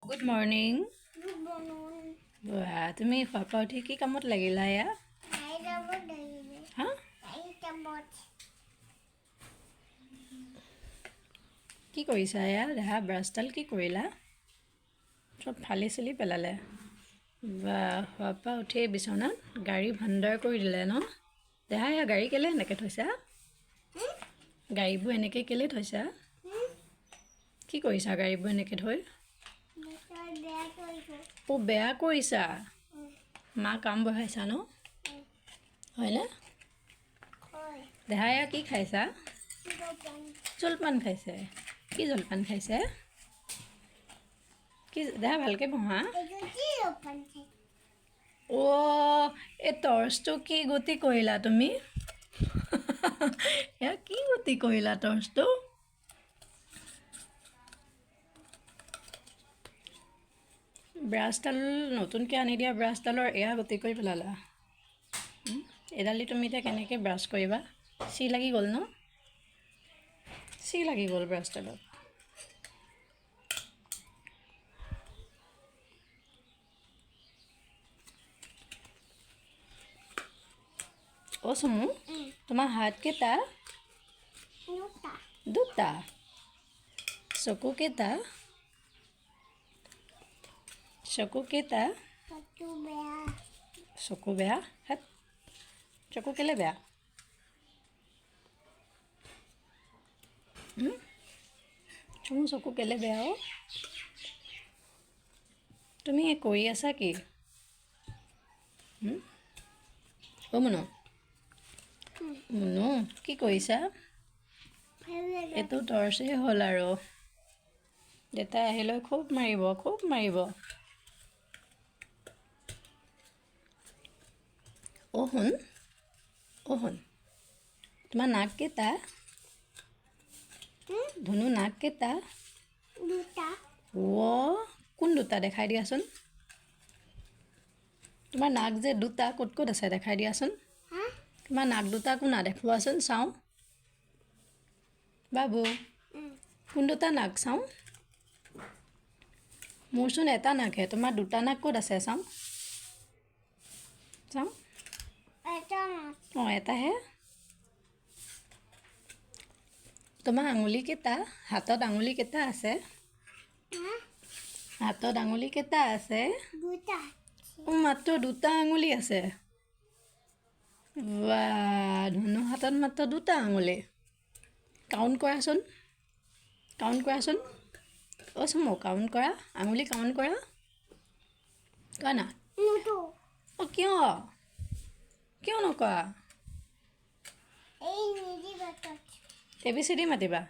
Good morning. Good morning. তুমি papa উঠি কি কামত লাগিলা এয়া? হা? কি কৰিছা এয়া? দেহা ব্ৰাছডাল কি কৰিলা? চব ফালি চিলি পেলালে। পাপা উঠি বিচনাত গাড়ী ভাণ্ডাৰ কৰি দিলে ন? দেহা এয়া গাড়ী কেলে এনেকৈ থৈছা? গাড়ীবোৰ এনেকৈ কেলে থৈছা? কি কৰিছা গাড়ীবোৰ এনেকৈ থৈ? বেয়া কৰিছা। মা কাম বঢ়াইছা ন? হয়নে? দেহা এয়া কি খাইছা? জলপান খাইছে। কি জলপান খাইছে? কি দেহা ভালকৈ বহা। এই টৰ্চটো কি গতি কৰিলা তুমি? এয়া কি গতি কৰিলা টৰ্চটো? ব্ৰাছডাল নতুনকৈ আনি দিয়া ব্ৰাছডালৰ এয়া গতি কৰি পেলালা। এডালি তুমি এতিয়া কেনেকৈ ব্ৰাছ কৰিবা? চি লাগি গ'ল ন? চি লাগি গ'ল ব্ৰাছডালত। চুমু তোমাৰ হাত কেইটা? দুটা। চকু কেইটা? চকু কেইটা? চকু বেয়া? হাত চকু কেলে বেয়া? চুমু চকু কেলে বেয়া অ? তুমি কৰি আছা কি? মুনু মুনু কি কৰিছা? এইটো টৰ্চেই হ'ল আৰু। দেউতাই আহিলৈ খুব মাৰিব, খুব মাৰিব। শুন তোমাৰ নাক কেইটা? ধুনু নাক কেইটা? কোন দুটা দেখাই দিয়াচোন। তোমাৰ নাক যে দুটা ক'ত ক'ত আছে দেখাই দিয়াচোন। তোমাৰ নাক দুটা কোনা দেখুৱাচোন চাওঁ। বাবু কোন দুটা নাক চাওঁ? মোৰচোন এটা নাকহে, তোমাৰ দুটা নাক ক'ত আছে চাওঁ। চাওঁ। এটাহে। তোমাৰ আঙুলি কেইটা? হাতত আঙুলি কেইটা আছে? হাতত আঙুলি কেইটা আছে? মাত্ৰ দুটা আঙুলি আছে। ধুনু হাতত মাত্ৰ দুটা আঙুলি। কাউণ্ট কৰাচোন। চুমু কাউণ্ট কৰা, আঙুলি কাউণ্ট কৰা। কোৱা না। কিয় নকৰা? ABCD মাতিবা।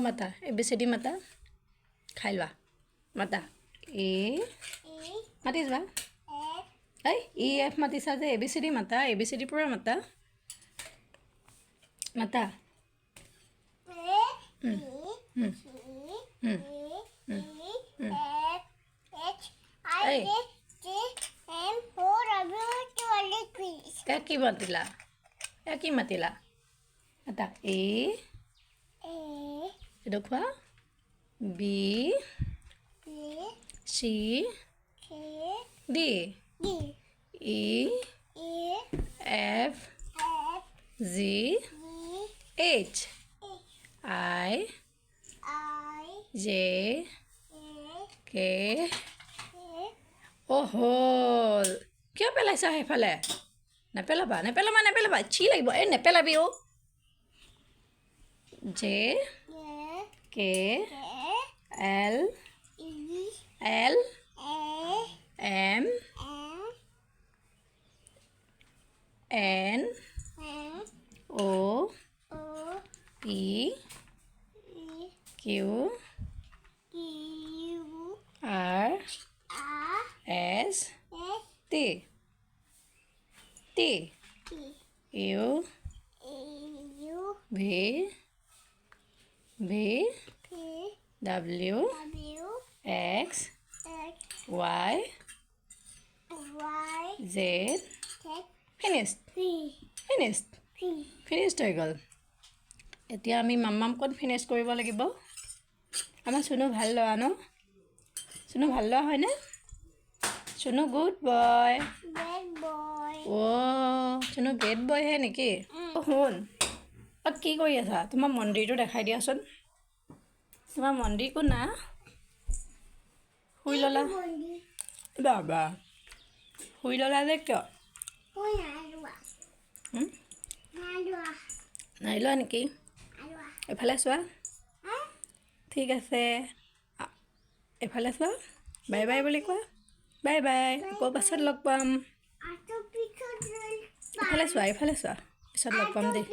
মাতা ABCD মাতা। খাই লোৱা মাতা। মাতি যোৱা। EF মাতিছা যে ABCD মাতা। ABCD পূৰা মাতা। মাতা। কি মাতিলা? কি মাতিলা? মাতা এইটো খোৱা। B C D E F G H I J K হ'ল। কিয় পেলাইছা সেইফালে? নেপেলাবা। চি লাগিব। নেপেলাবি অ'। J K L M N O P Q R S T U V W X Y Z finished হৈ গ'ল। এতিয়া আমি মাম্মামকণ ফিনিছ কৰিব লাগিব। আমাৰ চুনু ভাল ল'ৰা ন? চুনু ভাল লোৱা হয়নে Chunu good boy Bad boy. Chunu bad বয়হে নেকি শুন কি কৰি আছা তোমাৰ মন্দিৰটো দেখাই দিয়াচোন তোমাৰ মন্দিৰ কোন না শুই ল'লা বাবা শুই ল'লা যে কিয় নাই লোৱা নেকি এফালে চোৱা ঠিক আছে এফালে চোৱা বাই বাই বুলি কোৱা বাই বাই আকৌ পাছত লগ পাম এফালে চোৱা পিছত লগ পাম দেই